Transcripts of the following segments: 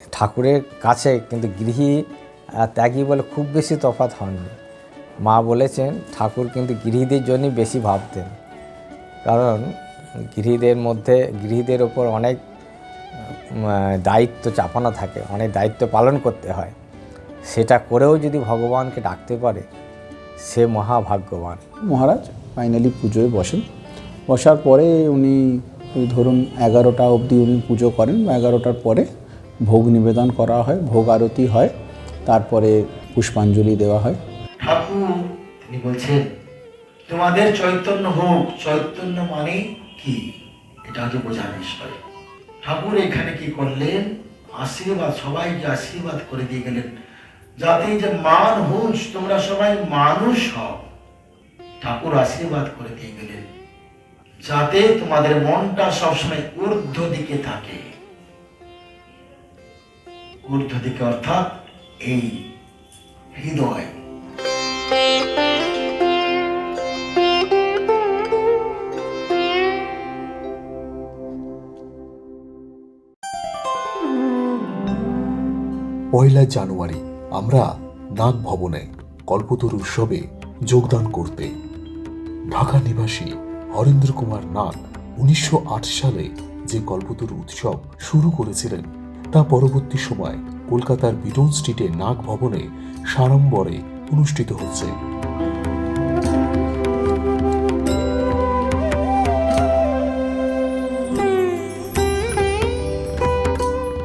ঠাকুরের কাছে কিন্তু গৃহী ত্যাগী বলে খুব বেশি তফাৎ হননি। মা বলেছেন ঠাকুর কিন্তু গৃহীদের জন্যই বেশি ভাবতেন, কারণ গৃহীদের ওপর অনেক দায়িত্ব চাপানো থাকে, অনেক দায়িত্ব পালন করতে হয়। সেটা করেও যদি ভগবানকে ডাকতে পারে সে মহাভাগ্যবান। মহারাজ ফাইনালি পুজোয় বসার পরে উনি ধরুন 11টা অবধি উনি পুজো করেন। 11টার পরে ভোগ নিবেদন করা হয়, ভোগ আরতি হয়, তারপরে পুষ্পাঞ্জলি দেওয়া হয়। ঠাকুর তিনি বলছেন তোমাদের চৈতন্য হোক। চৈতন্য মানে কি এটা আগে বোঝার বিষয়। ঠাকুর এখানে কি করলেন, আশীর্বাদ, সবাইকে আশীর্বাদ করে দিয়ে গেলেন যাতে যে মান হুঁশ তোমরা সবাই মানুষ হও। ঠাকুর আশীর্বাদ করে দিয়ে গেলেন যাতে তোমাদের মনটা সবসময় ঊর্ধ্ব দিকে থাকে। ঊর্ধ্ব দিকে অর্থাৎ এই হৃদয়। পয়লা জানুয়ারি আমরা নাগ ভবনে কল্পতরু উৎসবে যোগদান করতে ঢাকা নিবাসী হরেন্দ্র কুমার নাগ 1908 সালে যে কল্পতরু উৎসব শুরু করেছিলেন তা পরবর্তী সময় কলকাতার বিটন স্ট্রিটে নাগ ভবনে সাড়ম্বরে অনুষ্ঠিত হচ্ছে।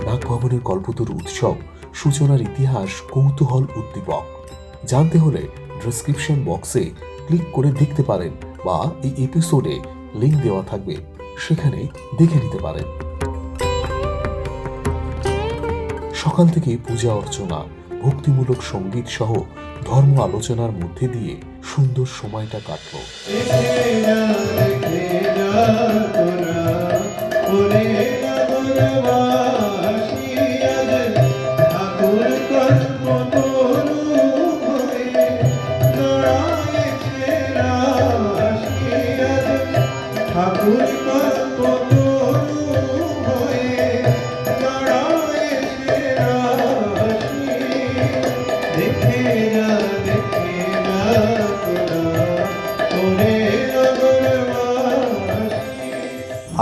নাগ ভবনের কল্পতরু উৎসব সূচনার ইতিহাস কৌতূহল উদ্দীপক। জানতে হলে ডেসক্রিপশন বক্সে ক্লিক করে দেখতে পারেন বা এই এপিসোডে লিংক দেওয়া থাকবে, সেখানে দেখে নিতে পারেন। সকাল থেকে পূজা অর্চনা, ভক্তিমূলক সঙ্গীত সহ ধর্ম আলোচনার মধ্যে দিয়ে সুন্দর সময়টা কাটল।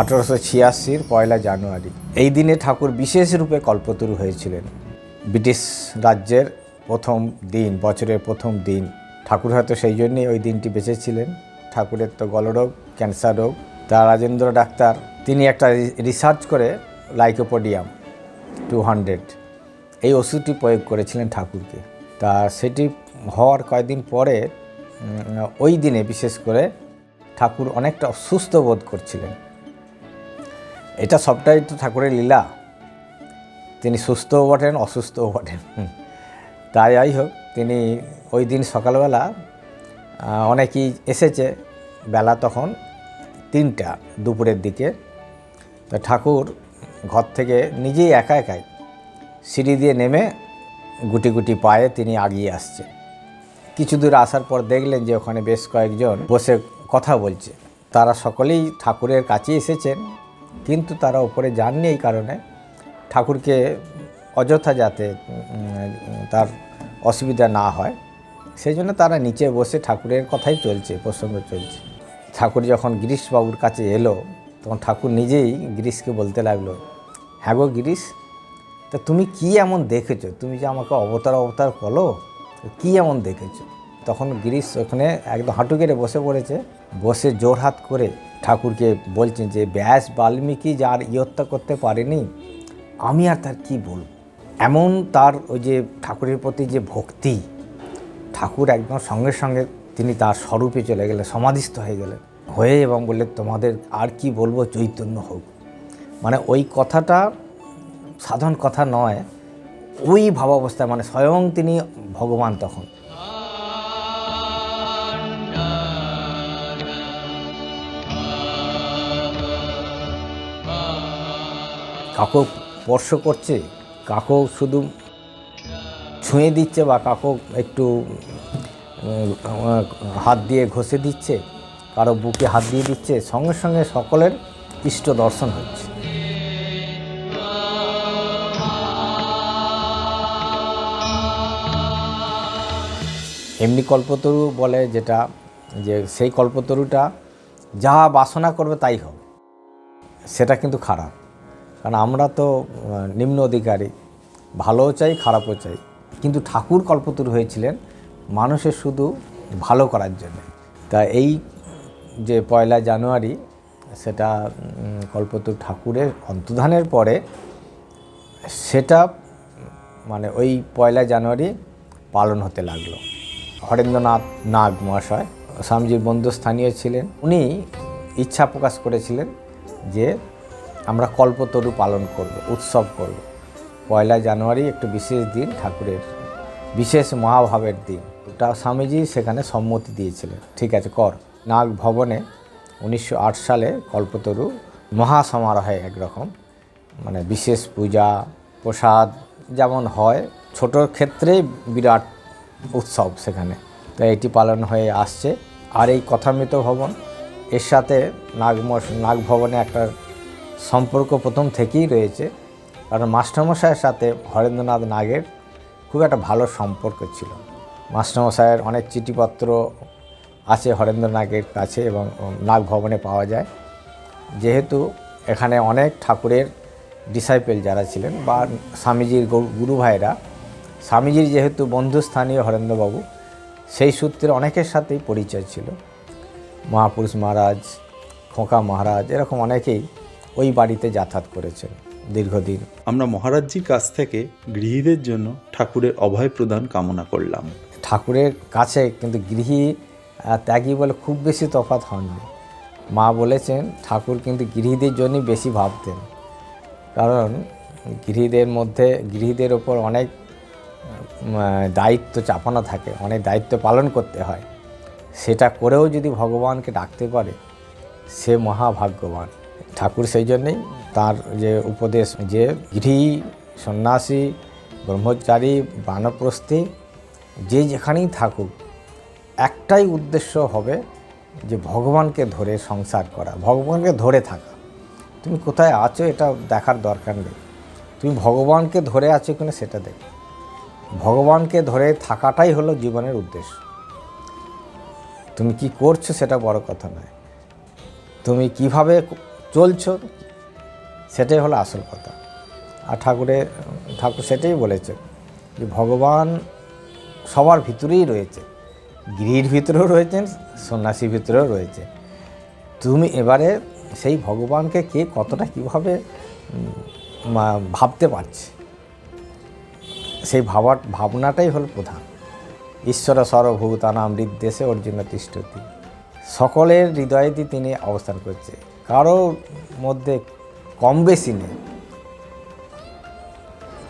আঠারোশো 86 পয়লা জানুয়ারি এই দিনে ঠাকুর বিশেষ রূপে কল্পতরু হয়েছিলেন। ব্রিটিশ রাজ্যের প্রথম দিন, বছরের প্রথম দিন। ঠাকুর হয়তো সেই জন্যই ওই দিনটি বেঁচেছিলেন। ঠাকুরের তো গলরোগ, ক্যান্সার রোগ। তা রাজেন্দ্র ডাক্তার তিনি একটা রিসার্চ করে লাইকোপোডিয়াম 200 এই ওষুধটি প্রয়োগ করেছিলেন ঠাকুরকে। তা সেটি হওয়ার কয়েকদিন পরে ওই দিনে বিশেষ করে ঠাকুর অনেকটা অসুস্থ বোধ করছিলেন। এটা সবটাই তো ঠাকুরের লীলা, তিনি সুস্থও বটেন অসুস্থও বটেন। তাই যাই হোক, তিনি ওই দিন সকালবেলা অনেকেই এসেছে, বেলা তখন 3টা দুপুরের দিকে। তো ঠাকুর ঘর থেকে নিজেই একাই সিঁড়ি দিয়ে নেমে গুটি গুটি পায়ে তিনি আগিয়ে আসছে। কিছু দূর আসার পর দেখলেন যে ওখানে বেশ কয়েকজন বসে কথা বলছে। তারা সকলেই ঠাকুরের কাছে এসেছেন, কিন্তু তারা উপরে যাননি এই কারণে ঠাকুরকে অযথা যাতে তার অসুবিধা না হয় সেই জন্য তারা নিচে বসে ঠাকুরের কথাই চলছে, প্রসঙ্গ চলছে। ঠাকুর যখন গিরিশবাবুর কাছে এলো তখন ঠাকুর নিজেই গিরিশকে বলতে লাগলো, হ্যাঁ গো গিরিশ, তা তুমি কি এমন দেখেছো? তুমি যে আমাকে অবতার বলো, কি এমন দেখেছো? তখন গিরিশ ওখানে একদম হাঁটু গেড়ে বসে পড়েছে। বসে জোরহাত করে ঠাকুরকে বলছেন যে ব্যাস বাল্মীকি যার হত্যা করতে পারেনি, আমি আর তার কি বলব। এমন তার ওই যে ঠাকুরের প্রতি যে ভক্তি, ঠাকুর একদম সঙ্গে সঙ্গে তিনি তার স্বরূপে চলে গেলেন, সমাধিস্থ হয়ে এবং বললেন তোমাদের আর কি বলবো, চৈতন্য হোক। মানে ওই কথাটা সাধারণ কথা নয়, ওই ভাবাবস্থায়, মানে স্বয়ং তিনি ভগবান তখন। কাকু স্পর্শ করছে, কাকু শুধু ছুঁয়ে দিচ্ছে বা কাকু একটু হাত দিয়ে ঘষে দিচ্ছে, কারো বুকে হাত দিয়ে দিচ্ছে, সঙ্গে সঙ্গে সকলের ইষ্ট দর্শন হচ্ছে। এমনি কল্পতরু বলে যেটা, যে সেই কল্পতরুটা যা বাসনা করবে তাই হবে, সেটা কিন্তু খারাপ। কারণ আমরা তো নিম্ন অধিকারী, ভালোও চাই খারাপও চাই। কিন্তু ঠাকুর কল্পতরু হয়েছিলেন মানুষের শুধু ভালো করার জন্য। তা এই যে 1 জানুয়ারি, সেটা কল্পতরু ঠাকুরের অন্তর্ধানের পরে সেটা মানে ওই 1 জানুয়ারি পালন হতে লাগলো। হরেন্দ্রনাথ নাগ মহাশয় স্বামীজির বন্ধুস্থানীয় ছিলেন। উনি ইচ্ছা প্রকাশ করেছিলেন যে আমরা কল্পতরু পালন করব, উৎসব করব। 1 জানুয়ারি একটু বিশেষ দিন, ঠাকুরের বিশেষ মহাভাবের দিন। ওটা স্বামীজি সেখানে সম্মতি দিয়েছিলেন, ঠিক আছে কর। নাগ ভবনে 1908 সালে কল্পতরু মহাসমারোহে একরকম মানে বিশেষ পূজা প্রসাদ যেমন হয়, ছোট ক্ষেত্রে বিরাট উৎসব সেখানে। তো এটি পালন হয়ে আসছে। আর এই কথামৃত ভবন, এর সাথে নাগ ভবনে একটা সম্পর্ক প্রথম থেকেই রয়েছে। কারণ মাস্টারমশাইয়ের সাথে হরেন্দ্রনাথ নাগের খুব একটা ভালো সম্পর্ক ছিল। মাস্টারমশাইয়ের অনেক চিঠিপত্র আছে হরেন্দ্র নাগের কাছে এবং নাগ ভবনে পাওয়া যায়। যেহেতু এখানে অনেক ঠাকুরের ডিসাইপেল যারা ছিলেন বা স্বামীজির গুরু ভাইরা, স্বামীজির যেহেতু বন্ধুস্থানীয় হরেন্দ্রবাবু, সেই সূত্রে অনেকের সাথেই পরিচয় ছিল। মহাপুরুষ মহারাজ, খোঁকা মহারাজ, এরকম অনেকেই ওই বাড়িতে যাতায়াত করেছেন দীর্ঘদিন। আমরা মহারাজজির কাছ থেকে গৃহীদের জন্য ঠাকুরের অভয় প্রদান কামনা করলাম। ঠাকুরের কাছে কিন্তু গৃহী ত্যাগী বলে খুব বেশি তফাৎ হননি। মা বলেছেন ঠাকুর কিন্তু গৃহীদের জন্যই বেশি ভাবতেন। কারণ গৃহীদের ওপর অনেক দায়িত্ব চাপানো থাকে, অনেক দায়িত্ব পালন করতে হয়। সেটা করেও যদি ভগবানকে ডাকতে পারে, সে মহাভাগ্যবান। ঠাকুর সেই জন্যেই তার যে উপদেশ, যে গৃহী, সন্ন্যাসী, ব্রহ্মচারী, বানপ্রস্থী যে যেখানেই থাকুক, একটাই উদ্দেশ্য হবে যে ভগবানকে ধরে সংসার করা, ভগবানকে ধরে থাকা। তুমি কোথায় আছো এটা দেখার দরকার নেই, তুমি ভগবানকে ধরে আছো কিনা সেটা দেখো। ভগবানকে ধরে থাকাটাই হলো জীবনের উদ্দেশ্য। তুমি কি করছো সেটা বড় কথা নয়, তুমি কিভাবে চলছো সেটাই হলো আসল কথা। আর ঠাকুর সেটাই বলেছে যে ভগবান সবার ভিতরেই রয়েছে, গৃহীর ভিতরেও রয়েছেন, সন্ন্যাসীর ভিতরেও রয়েছে। তুমি এবারে সেই ভগবানকে কে কতটা কীভাবে ভাবতে পারছে, সেই ভাবনাটাই হল প্রধান। ঈশ্বর সর্বভূতানাং হৃদ্দেশে অর্জুন তিষ্ঠতি। সকলের হৃদয়েতেই তিনি অবস্থান করছে, কারো মধ্যে কম বেশি নেই।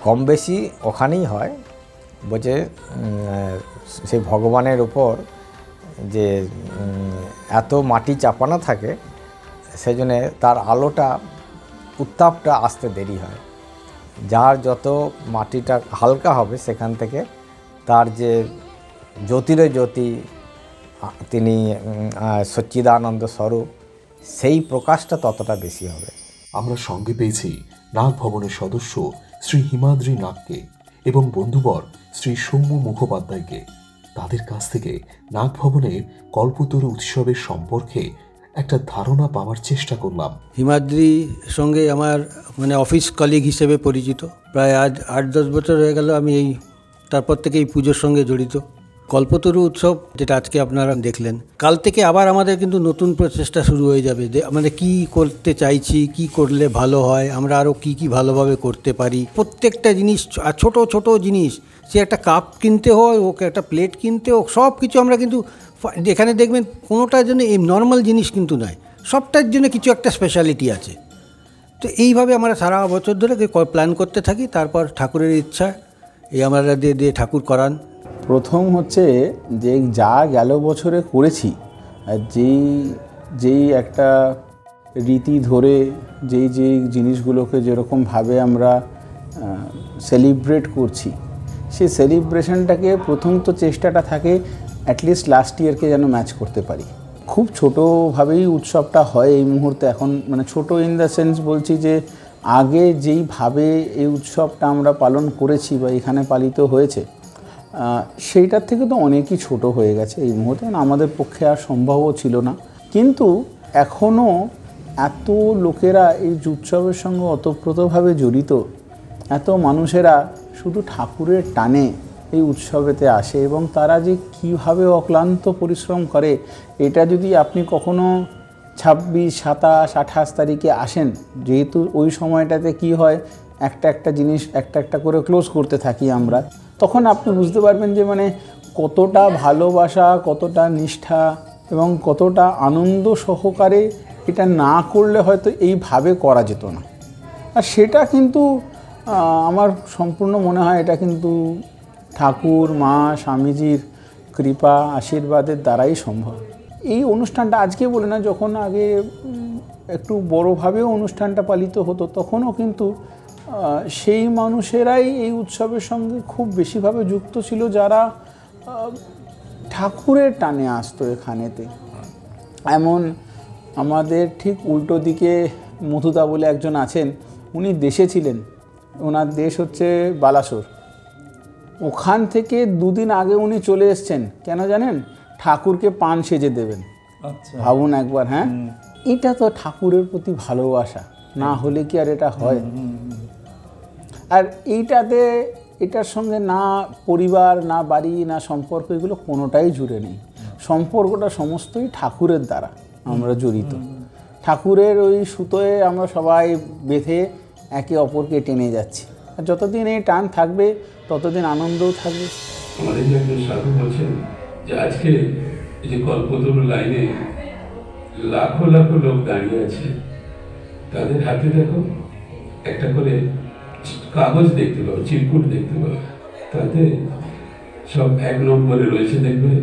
কম বেশি ওখানেই হয়, বলছে সেই ভগবানের উপর যে এত মাটি চাপানো থাকে, সেই জন্যে তার আলোটা, উত্তাপটা আসতে দেরি হয়। যার যত মাটিটা হালকা হবে, সেখান থেকে তার যে জ্যোতিরে জ্যোতি, তিনি সচ্চিদানন্দ স্বরূপ, সেই প্রকাশটা ততটা বেশি হবে। আমরা সঙ্গে পেয়েছি নাগ ভবনের সদস্য শ্রী হিমাদ্রি নাগকে এবং বন্ধুবর শ্রী সৌম্য মুখোপাধ্যায়কে। তাদের কাছ থেকে নাগ ভবনের কল্পতরু উৎসবের সম্পর্কে একটা ধারণা পাওয়ার চেষ্টা করলাম। হিমাদ্রির সঙ্গে আমার অফিস কলিগ হিসেবে পরিচিত। প্রায় আজ 8-10 বছর হয়ে গেল আমি তারপর থেকে এই পুজোর সঙ্গে জড়িত। কল্পতরু উৎসব যেটা আজকে আপনারা দেখলেন, কাল থেকে আবার আমাদের কিন্তু নতুন প্রচেষ্টা শুরু হয়ে যাবে যে আমাদের কী করতে চাইছি, কি করলে ভালো হয়, আমরা আরও কি ভালোভাবে করতে পারি। প্রত্যেকটা জিনিস, ছোট ছোট জিনিস, সে একটা কাপ কিনতে হয়, ওকে একটা প্লেট কিনতে হোক, সব কিছু আমরা কিন্তু এখানে দেখবেন কোনোটার জন্য এই নর্মাল জিনিস কিন্তু নয়, সবটার জন্য কিছু একটা স্পেশালিটি আছে। তো এইভাবে আমরা সারা বছর ধরে প্ল্যান করতে থাকি। তারপর ঠাকুরের ইচ্ছা আমরা দিয়ে ঠাকুর করান। প্রথম হচ্ছে যে যা গেল বছরে করেছি, আর যেই একটা রীতি ধরে যেই জিনিসগুলোকে যেরকমভাবে আমরা সেলিব্রেট করছি, সেই সেলিব্রেশনটাকে প্রথম তো চেষ্টাটা থাকে অ্যাটলিস্ট লাস্ট ইয়ারকে যেন ম্যাচ করতে পারি। খুব ছোটোভাবেই উৎসবটা হয় এই মুহূর্তে। এখন ছোটো ইন দ্য সেন্স বলছি যে আগে যেইভাবে এই উৎসবটা আমরা পালন করেছি বা এখানে পালিত হয়েছে, সেইটার থেকে তো অনেকই ছোট হয়ে গেছে এই মুহূর্তে, আমাদের পক্ষে আর সম্ভবও ছিল না। কিন্তু এখনও এত লোকেরা এই উৎসবের সঙ্গে ওতপ্রোতভাবে জড়িত, এত মানুষেরা শুধু ঠাকুরের টানে এই উৎসবেতে আসে, এবং তারা যে কীভাবে অক্লান্ত পরিশ্রম করে, এটা যদি আপনি কখনো 26, 27, 28 তারিখে আসেন, যেহেতু ওই সময়টাতে কি হয়, একটা জিনিস একটা করে ক্লোজ করতে থাকি আমরা, তখন আপনি বুঝতে পারবেন যে মানে কতটা ভালোবাসা, কতটা নিষ্ঠা এবং কতটা আনন্দ সহকারে এটা না করলে হয়তো এইভাবে করা যেত না। আর সেটা কিন্তু আমার সম্পূর্ণ মনে হয় এটা কিন্তু ঠাকুর, মা, স্বামীজির কৃপা, আশীর্বাদের দ্বারাই সম্ভব। এই অনুষ্ঠানটা আজকে বলে না, যখন আগে একটু বড়োভাবেও অনুষ্ঠানটা পালিত হতো, তখনও কিন্তু সেই মানুষেরাই এই উৎসবের সঙ্গে খুব বেশিভাবে যুক্ত ছিল, যারা ঠাকুরের টানে আসতো এখানেতে। এমন আমাদের ঠিক উল্টো দিকে মধুদা বলে একজন আছেন, উনি দেশে ছিলেন, ওনার দেশ হচ্ছে বালাসোর। ওখান থেকে 2 দিন আগে উনি চলে এসছেন, কেন জানেন? ঠাকুরকে পান সেজে দেবেন। ভাবুন একবার, হ্যাঁ, এটা তো ঠাকুরের প্রতি ভালোবাসা, না হলে কি আর এটা হয়? আর এটার সঙ্গে না পরিবার, না বাড়ি, না সম্পর্ক, এগুলো কোনোটাই জুড়ে নেই। সম্পর্কটা সমস্তই ঠাকুরের দ্বারা আমরা জড়িত। ঠাকুরের ওই সুতোয় আমরা সবাই বেঁধে একে অপরকে টেনে যাচ্ছি, আর যতদিন এই টান থাকবে ততদিন আনন্দও থাকবে। আমাদের যে একজন সাধু বলছেন যে আজকে এই যে কল্পতরু লাইনে লাখো লাখো লোক দাঁড়িয়ে আছে, তাদের হাতে দেখো একটা করে কাগজ দেখতে পাবো, চিরকুট দেখতে পাবো, তাতে সব 1 নম্বরে রয়েছে, দেখবে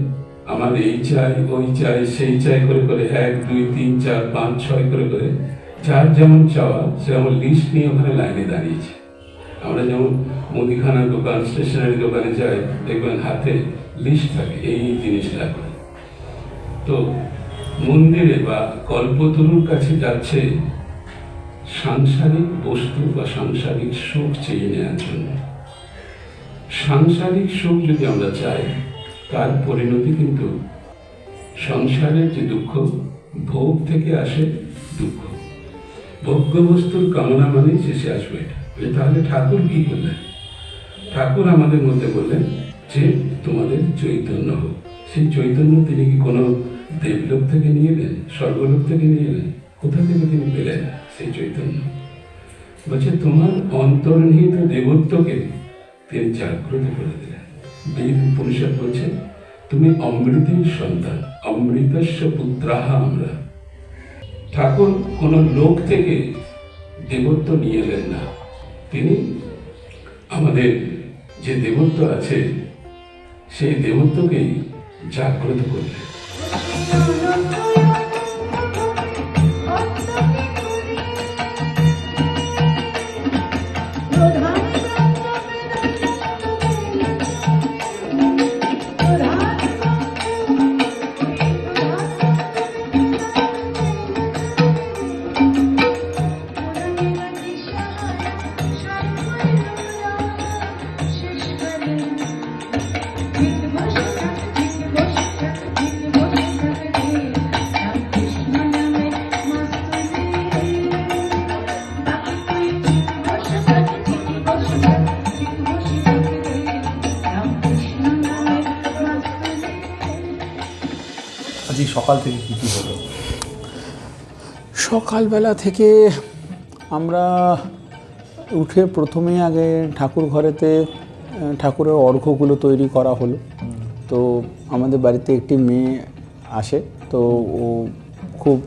আমার এই চাই, ওই চাই, সেই চাই করে করে 1, 2, 3, 4, 5, 6 করে করে যার যেমন চাওয়া সেরকম লিস্ট নিয়ে ওখানে লাইনে দাঁড়িয়েছে। আমরা যেমন মুদিখানার দোকান, স্টেশনারি দোকানে যাই, দেখবেন হাতে লিস্ট থাকে, এই জিনিস লাগবে। তো মন্দিরে বা কল্পতরুর কাছে যাচ্ছে সাংসারিক বস্তু বা সাংসারিক সুখ চেয়ে নেওয়ার জন্য। সাংসারিক সুখ যদি আমরা চাই, তার পরিণতি কিন্তু সংসারের যে দুঃখ, ভোগ থেকে আসে দুঃখ। ভোগ্য বস্তুর কামনা মানেই শেষে আসবে এটা। তাহলে ঠাকুর কি করলেন? ঠাকুর আমাদের মধ্যে বললেন যে তোমাদের চৈতন্য হোক। সেই চৈতন্য তিনি কি কোনো দেবলোক থেকে নিয়ে এলেন, স্বর্গলোক থেকে নিয়ে এলেন? কোথা থেকে তিনি পেলেন সেই চৈতন্য? বলছে তোমার অন্তর্নিহিত দেবত্বকে তিনি জাগ্রত করে দিলেন। বেদ উপনিষদ বলছে তুমি অমৃতের সন্তান, অমৃতস্য পুত্রাহা আমরা। ঠাকুর কোন লোক থেকে দেবত্ব নিয়ে এলেন না, তিনি আমাদের যে দেবত্ব আছে সেই দেবত্বকেই জাগ্রত করলেন। আজকে সকাল থেকে কী কী হলো? সকালবেলা থেকে আমরা উঠে প্রথমেই আগে ঠাকুর ঘরেতে ঠাকুরের অর্ঘ্যগুলো তৈরি করা হলো। তো আমাদের বাড়িতে একটি মেয়ে আসে, তো ও খুব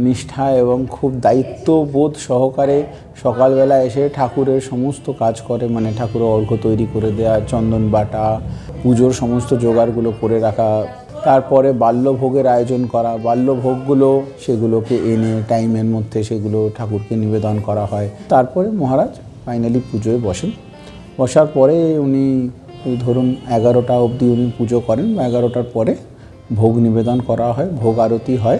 নিষ্ঠা এবং খুব দায়িত্ববোধ সহকারে সকালবেলা এসে ঠাকুরের সমস্ত কাজ করে, মানে ঠাকুরের অর্ঘ্য তৈরি করে দেওয়া, চন্দন বাটা, পুজোর সমস্ত জোগাড়গুলো করে রাখা, তারপরে বাল্যভোগের আয়োজন করা, বাল্যভোগগুলো সেগুলোকে এনে টাইমের মধ্যে সেগুলো ঠাকুরকে নিবেদন করা হয়। তারপরে মহারাজ ফাইনালি পুজোয় বসেন। বসার পরে উনি ওই ধরুন 11টা অবধি উনি পুজো করেন, 11টার পরে ভোগ নিবেদন করা হয়, ভোগ আরতি হয়,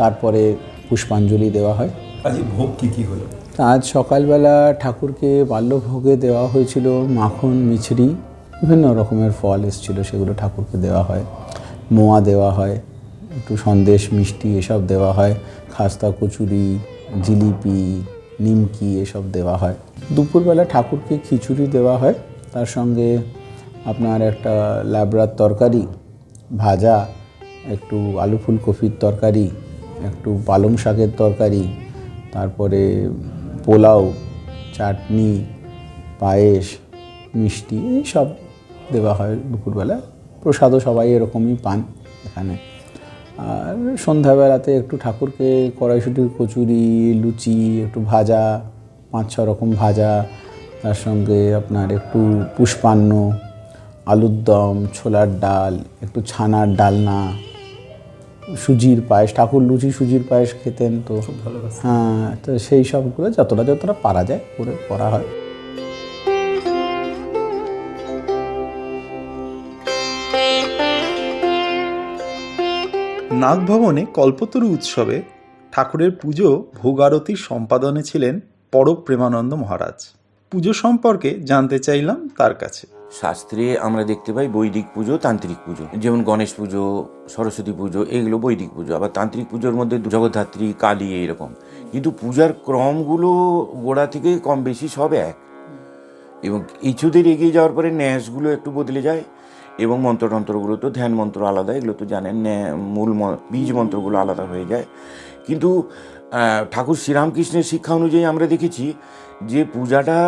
তারপরে পুষ্পাঞ্জলি দেওয়া হয়। আজকে ভোগ কী কী হলো? আজ সকালবেলা ঠাকুরকে বাল্যভোগে দেওয়া হয়েছিল মাখন মিছরি, বিভিন্ন রকমের ফল এসেছিলো, সেগুলো ঠাকুরকে দেওয়া হয়। মোয়া দেওয়া হয়, একটু সন্দেশ মিষ্টি এসব দেওয়া হয়, খাস্তা কচুরি, জিলিপি, নিমকি এসব দেওয়া হয়। দুপুরবেলা ঠাকুরকে খিচুড়ি দেওয়া হয়, তার সঙ্গে আপনার একটা লাবড়ার তরকারি, ভাজা, একটু আলু ফুলকপির তরকারি, একটু পালং শাকের তরকারি, তারপরে পোলাও, চাটনি, পায়েস, মিষ্টি এইসব দেওয়া হয় দুপুরবেলা। প্রসাদও সবাই এরকমই পান এখানে। আর সন্ধ্যাবেলাতে একটু ঠাকুরকে কড়াইশুঁটির কচুরি, লুচি, একটু ভাজা, 5-6 রকম ভাজা, তার সঙ্গে আপনার একটু পুষ্পান্ন, আলুর দম, ছোলার ডাল, একটু ছানার ডালনা, সুজির পায়েস। ঠাকুর লুচি সুজির পায়েস খেতেন, তো হ্যাঁ, তো সেই সবগুলো যতটা পারা যায় করে করা হয়। নাগভবনে কল্পতরু উৎসবে ঠাকুরের পুজো ভোগ আরতির সম্পাদনে ছিলেন পরব প্রেমানন্দ মহারাজ। পুজো সম্পর্কে জানতে চাইলাম তার কাছে। শাস্ত্রে আমরা দেখতে পাই বৈদিক পুজো, তান্ত্রিক পুজো। যেমন গণেশ পুজো, সরস্বতী পুজো, এগুলো বৈদিক পুজো। আবার তান্ত্রিক পুজোর মধ্যে জগদ্ধাত্রী, কালী, এইরকম। কিন্তু পূজার ক্রমগুলো গোড়া থেকে কম বেশি সব এক, এবং কিছুদের এগিয়ে যাওয়ার পরে ন্যাসগুলো একটু বদলে যায়, এবং মন্ত্রতন্ত্রগুলো তো ধ্যান মন্ত্র আলাদা, এগুলো তো জানেন, মূল বীজ মন্ত্রগুলো আলাদা হয়ে যায়। কিন্তু ঠাকুর শ্রীরামকৃষ্ণের শিক্ষা অনুযায়ী আমরা দেখেছি যে পূজাটা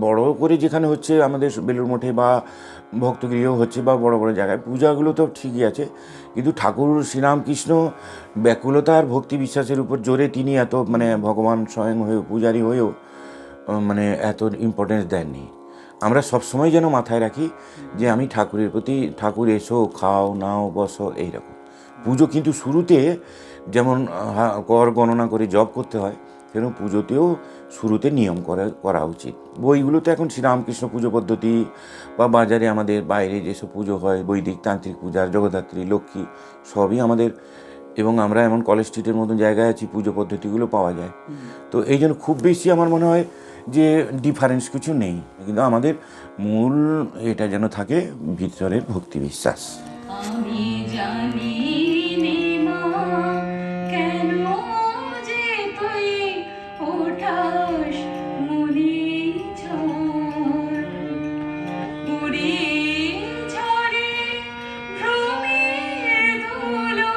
বড় করে যেখানে হচ্ছে, আমাদের বেলুড় মঠে বা ভক্তগৃহ হচ্ছে বা বড় বড় জায়গায়, পূজাগুলো তো ঠিকই আছে, কিন্তু ঠাকুর শ্রীরামকৃষ্ণ ব্যাকুলতা আর ভক্তি বিশ্বাসের উপর জোরে তিনি এত ভগবান স্বয়ং হয়েও, পূজারী হয়েও এত ইম্পর্টেন্স দেননি। আমরা সবসময় যেন মাথায় রাখি যে আমি ঠাকুরের প্রতি, ঠাকুর এসো, খাও, নাও, বসো, এইরকম। পুজো কিন্তু শুরুতে যেমন কর গণনা করে জপ করতে হয়, সেরকম পুজোতেও শুরুতে নিয়ম করা উচিত। বইগুলোতে এখন শ্রীরামকৃষ্ণ পুজো পদ্ধতি বা বাজারে আমাদের বাইরে যেসব পুজো হয়, বৈদিক, তান্ত্রিক পূজার, জগদ্ধাত্রী, লক্ষ্মী, সবই আমাদের, এবং আমরা এমন কলেজ স্ট্রিটের মতন জায়গায় আছি, পুজো পদ্ধতিগুলো পাওয়া যায়। তো এই জন্য খুব বেশি আমার মনে হয় যে ডিফারেন্স কিছু নেই, কিন্তু আমাদের মূল এটা যেন থাকে ভিতরের ভক্তি বিশ্বাস। আমি জানি নে মা কেন যে তুই ওঠাস মুনি উড়ি ঝরে ভ্রমের ধুলো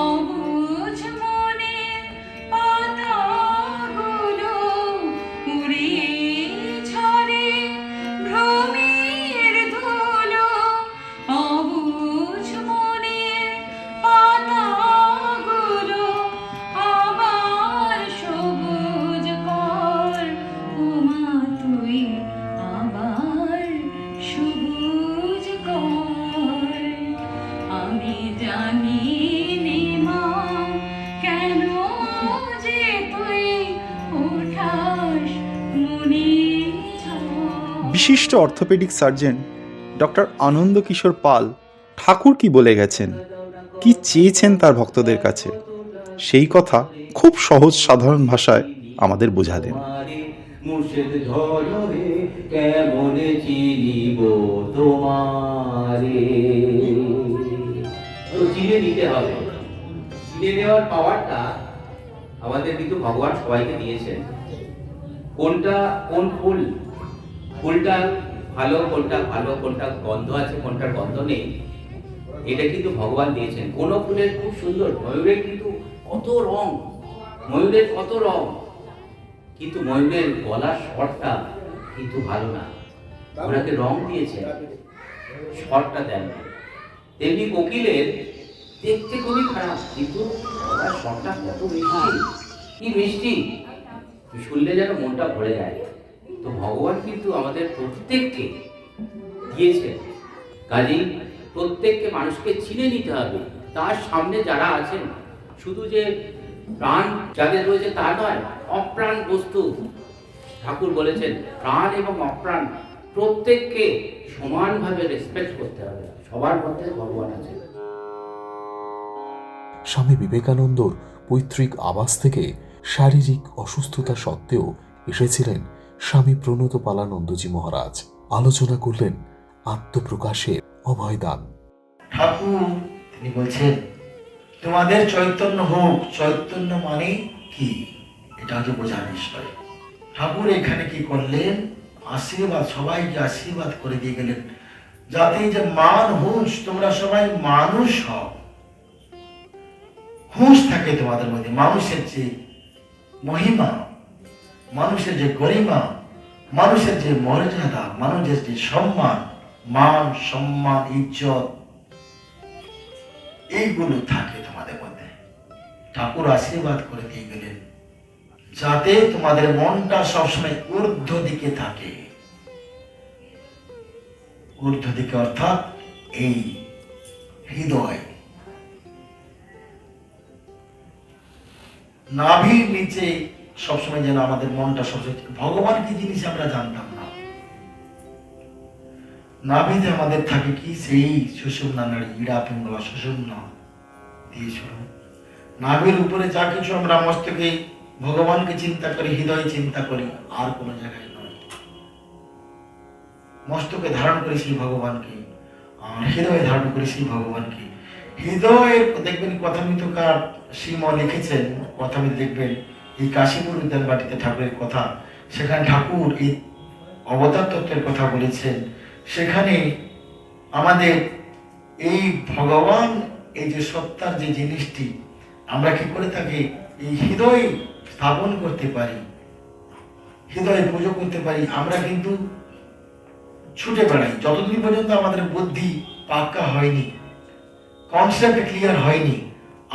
অবুঝ মনের পাতাগুলো উড়ি ঝরে ভ্রমের ধুলো অবুঝ মনের পাতাগুলো আবার সবুজ কর ওমা তুই আবার সবুজ কর। আমি জানি নে মা কেন যে তুই ওঠাস মুনি বিশিষ্ট অর্থোপেডিক সার্জন ডক্টর আনন্দ কিশোর পাল ঠাকুর কি বলে গেছেন, কি চেয়েছেন তার ভক্তদের কাছে, সেই কথা খুব সহজ সাধারণ ভাষায় আমাদের বোঝালেন। মুর্শিদ ঝরে কেমনে চিনিব তোমারে, তো চিনে নিতে হবে। চিনে নেওয়ার পাওয়ারটা আমাদের কিন্তু ভগবান সবাইকে দিয়েছেন। কোনটা কোন ফুল, ফুলটা ভালো কোনটা ভালো, কোনটা গন্ধ আছে কোনটার গন্ধ নেই, এটা কিন্তু ভগবান দিয়েছেন। কোন ফুলের খুব সুন্দর, ময়ূরের কিন্তু কত রং, ময়ূরের কত রং, কিন্তু ময়ূরের গলার স্বরটা কিন্তু ভালো না, ওনাকে রং দিয়েছেন, স্বরটা দেন। তেমনি কোকিলের দেখতে খুবই খারাপ, কিন্তু গলার স্বরটা কত মিষ্টি, কি মিষ্টি, শুনলে যেন মনটা ভরে যায়। তো ভগবান কিন্তু আমাদের প্রত্যেককে দিয়েছেন, কাজেই প্রত্যেককে মানুষকে চিনে নিতে হবে। তার সামনে যারা আছেন, শুধু যে প্রাণ যাদের রয়েছে তা নয়, অপ্রাণ বস্তু, ঠাকুর বলেছেন প্রাণ এবং অপ্রাণ প্রত্যেককে সমানভাবে রেসপেক্ট করতে হবে, সবার মধ্যে ভগবান আছে। স্বামী বিবেকানন্দর পৈতৃক আবাস থেকে শারীরিক অসুস্থতা সত্ত্বেও এসেছিলেন স্বামী প্রণতপালানন্দজি মহারাজ। আলোচনা করলেন আত্মপ্রকাশের অভয়দান। ঠাকুর তিনি বলছেন তোমাদের চৈতন্য হোক। চৈতন্য মানে কি, এটা হচ্ছে বোঝার বিষয়। ঠাকুর এখানে কি করলেন, আশীর্বাদ, সবাইকে আশীর্বাদ করে দিয়ে গেলেন যাতে এই যে মান হুঁশ, তোমরা সবাই মানুষ হও, হুঁশ থাকে তোমাদের মধ্যে, মানুষের যে মহিমা, মানুষের যে গরিমা, মানুষের যে মর্যাদা, মানুষের যে সম্মান, মান সম্মান ইজ্জত, এইগুলো থাকে তোমাদের মধ্যে। ঠাকুর আশীর্বাদ করে দিয়ে গেলেন যাতে তোমাদের মনটা সবসময় ঊর্ধ্ব দিকে থাকে। ঊর্ধ্ব দিকে অর্থাৎ এই হৃদয়, নাভির নিচে সবসময় যেন আমাদের মনটা সবসময়। ভগবান কি জিনিস আমরা জানতাম না। নাভিতে আমাদের থাকে কি, সেই সুষুম্না নাড়ি, ইড়া পিঙ্গলা সুষুম্না দিয়ে শুরু। নাভির উপরে যা কিছু আমরা মস্তকে ভগবানকে চিন্তা করি, হৃদয়ে চিন্তা করি, আর কোনো জায়গায় নয়। মস্তকে ধারণ করি সেই ভগবানকে, আর হৃদয়ে ধারণ করি সেই ভগবানকে। হৃদয়ের দেখবেন কথামিতকার শ্রীম লিখেছেন, কথামিত দেখবেন এই কাশীপুর উদ্যান বাটিতে ঠাকুরের কথা, সেখানে ঠাকুর এই অবতার তত্ত্বের কথা বলেছেন। সেখানে আমাদের এই ভগবান, এই যে সত্তার যে জিনিসটি আমরা কি করে থাকি, এই হৃদয় স্থাপন করতে পারি, হৃদয়ে পুজো করতে পারি। আমরা কিন্তু ছুটে বেড়াই যতদিন পর্যন্ত আমাদের বুদ্ধি পাক্কা হয়নি, কনসেপ্ট ক্লিয়ার হয়নি,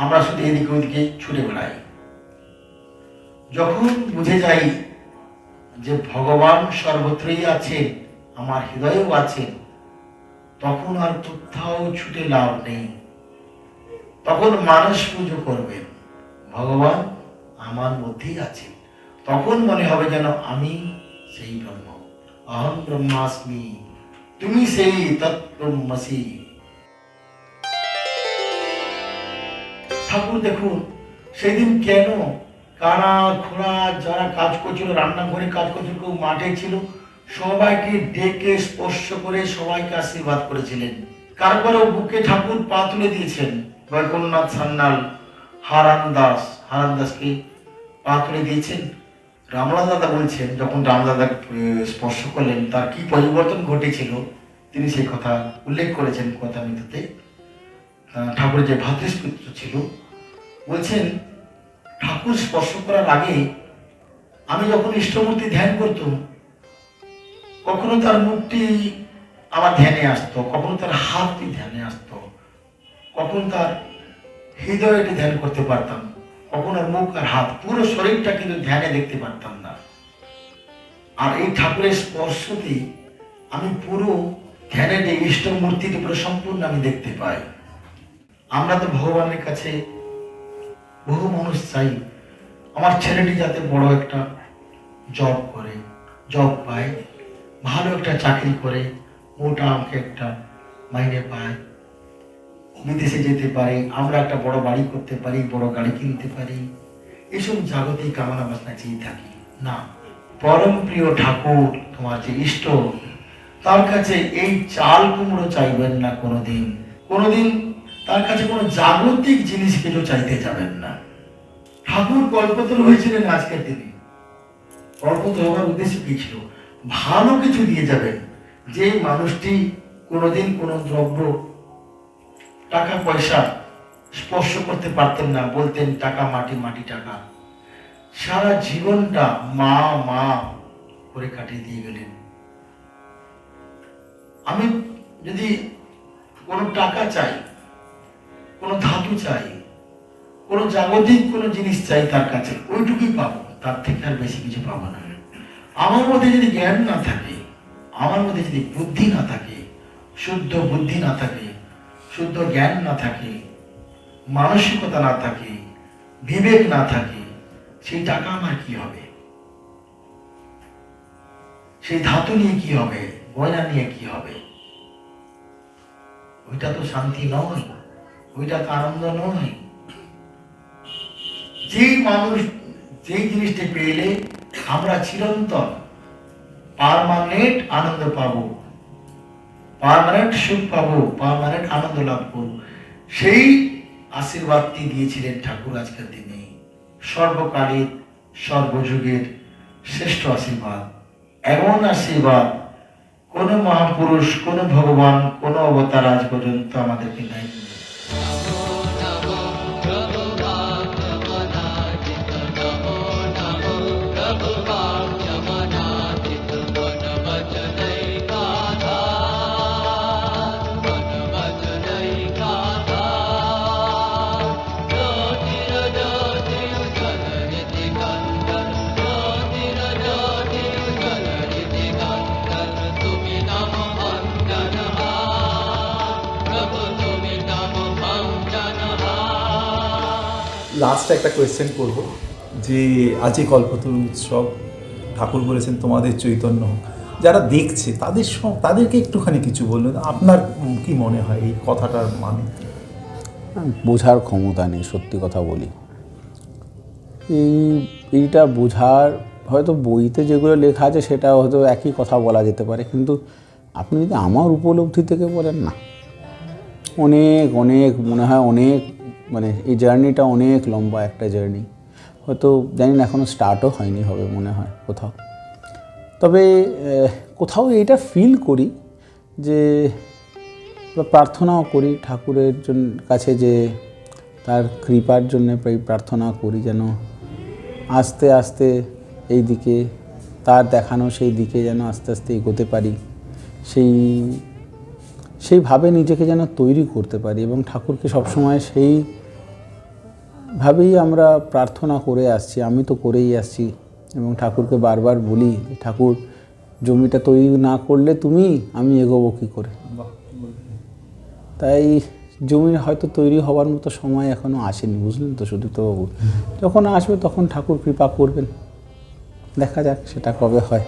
আমরা শুধু এদিকে ওদিকে ছুটে বেড়াই। যখন বুঝে যাই যে ভগবান সর্বত্রই আছেন, আমার হৃদয়েও আছেন, তখন আর কোথাও ছুটে লাভ নেই। তখন মানুষ পুজো করবেন, ভগবান আমার মধ্যেই আছেন। তখন মনে হবে যেন আমি সেই ব্রহ্ম, অহম ব্রহ্মাস্মি, তুমি সেই তত্ত্বমসি। ঠাকুর দেখুন সেদিন কেন কারা খোড়া যারা কাজ করছিল, রান্নাঘরে কাজ করছিল, কেউ মাঠে ছিল, সবাইকে ডেকে স্পর্শ করে সবাইকে আশীর্বাদ করেছিলেন। তারপরে বুকে ঠাকুর পা তুলে দিয়েছেন। বৈকুণ্ঠনাথ সান্যাল, হারান দাসকে পা তুলে দিয়েছেন। রামলাল দাদা বলছেন যখন রামদাদাকে স্পর্শ করলেন তার কি পরিবর্তন ঘটেছিল, তিনি সেই কথা উল্লেখ করেছেন কথামিততে। ঠাকুরের যে ভ্রাতৃস্পুত্র ছিল, বলছেন ঠাকুর স্পর্শ করার আগে আমি যখন ইষ্টমূর্তি ধ্যান করতাম, কখনো তার মুখটি আমার ধ্যানে আসতো, কখনো তার হাতটি ধ্যানে আসতো, কখন তার হৃদয়টি ধ্যান করতে পারতাম, কখনো মুখ আর হাত, পুরো শরীরটা কিন্তু ধ্যানে দেখতে পারতাম না। আর এই ঠাকুরের স্পর্শতে আমি পুরো ধ্যানের যে ইষ্ট মূর্তিটি পুরো সম্পূর্ণ আমি দেখতে পাই। আমরা তো ভগবানের কাছে বহু মানুষ চাই আমার ছেলেটি যাতে বড় একটা জব পায়, ভালো একটা চাকরি করে, মোটা আমাকে একটা মাইনে পায়, বিদেশে যেতে পারি, আমরা একটা বড় বাড়ি করতে পারি, বড় গাড়ি কিনতে পারি, এসব জাগতিক কামনা বাসনা চেয়ে থাকি না। পরম প্রিয় ঠাকুর তোমার যে ইষ্ট, তার কাছে এই চাল কুমড়ো চাইবেন না কোনোদিন তার কাছে কোনো জাগতিক জিনিস কিছু চাইতে যাবেন না। ঠাকুর কল্পতরু হয়েছিলেন আজকের দিনে। কল্পতরু হওয়ার উদ্দেশ্য কি ছিল? ভালো কিছু দিয়ে যাবেন। যে মানুষটি কোনোদিন কোনো দ্রব্য, টাকা পয়সা স্পর্শ করতে পারতেন না, বলতেন টাকা মাটি, মাটি টাকা, সারা জীবনটা মা করে কাটিয়ে দিয়ে গেলেন। আমি যদি কোনো টাকা চাই, কোনো ধাতু চাই, কোনো জাগতিক কোনো জিনিস চাই তার কাছে, ওইটুকুই পাবো, তার থেকে আর বেশি কিছু পাবো না। আমার মধ্যে যদি জ্ঞান না থাকে, আমার মধ্যে যদি বুদ্ধি না থাকে, শুদ্ধ বুদ্ধি না থাকে, শুদ্ধ জ্ঞান না থাকে, মানসিকতা না থাকে, বিবেক না থাকে, সেই টাকা আমার কি হবে? সেই ধাতু নিয়ে কি হবে? গয়না নিয়ে কি হবে? ওইটা তো শান্তি নয়, ওইটা তো আনন্দ নয়। যেই মানুষ যেই জিনিসটা পেলে আমরা চিরন্তন পার্মানেন্ট আনন্দ পাবো, পার্মানেন্ট সুখ পাবো, পার্মানেন্ট আনন্দ লাভ করবো, সেই আশীর্বাদটি দিয়েছিলেন ঠাকুর আজকের দিনে। সর্বকালের সর্বযুগের শ্রেষ্ঠ আশীর্বাদ। এমন আশীর্বাদ কোন মহাপুরুষ, কোন ভগবান, কোন অবতার আজ পর্যন্ত আমাদেরকে নাই। লাস্ট একটা কোয়েশ্চেন করব যে আজ এই কল্পতরু উৎসব ঠাকুর বলেছেন তোমাদের চৈতন্য হোক, যারা দেখছে তাদেরকে একটুখানি কিছু বলুন, আপনার কি মনে হয় এই কথাটার মানে? বোঝার ক্ষমতা নেই, সত্যি কথা বলি। এইটা বোঝার হয়তো বইতে যেগুলো লেখা আছে সেটা হয়তো একই কথা বলা যেতে পারে, কিন্তু আপনি যদি আমার উপলব্ধি থেকে বলেন না, অনেক অনেক মনে হয় অনেক, মানে এই জার্নিটা অনেক লম্বা একটা জার্নি, হয়তো জানি না এখনও স্টার্টও হয়নি হবে মনে হয় কোথাও। তবে কোথাও এইটা ফিল করি যে প্রার্থনাও করি ঠাকুরের কাছে, যে তার কৃপার জন্য প্রার্থনা করি যেন আস্তে আস্তে এই দিকে তার দেখানো সেই দিকে যেন আস্তে আস্তে এগোতে পারি, সেইভাবে নিজেকে যেন তৈরি করতে পারি। এবং ঠাকুরকে সবসময় সেইভাবেই আমরা প্রার্থনা করে আসছি, আমি তো করেই আসছি। এবং ঠাকুরকে বারবার বলি, ঠাকুর জমিটা তৈরি না করলে আমি এগোবো কী করে। তাই জমি হয়তো তৈরি হওয়ার মতো সময় এখনও আসেনি, বুঝলেন তো সুদীপ্তবাবু। যখন আসবে তখন ঠাকুর কৃপা করবেন, দেখা যাক সেটা কবে হয়।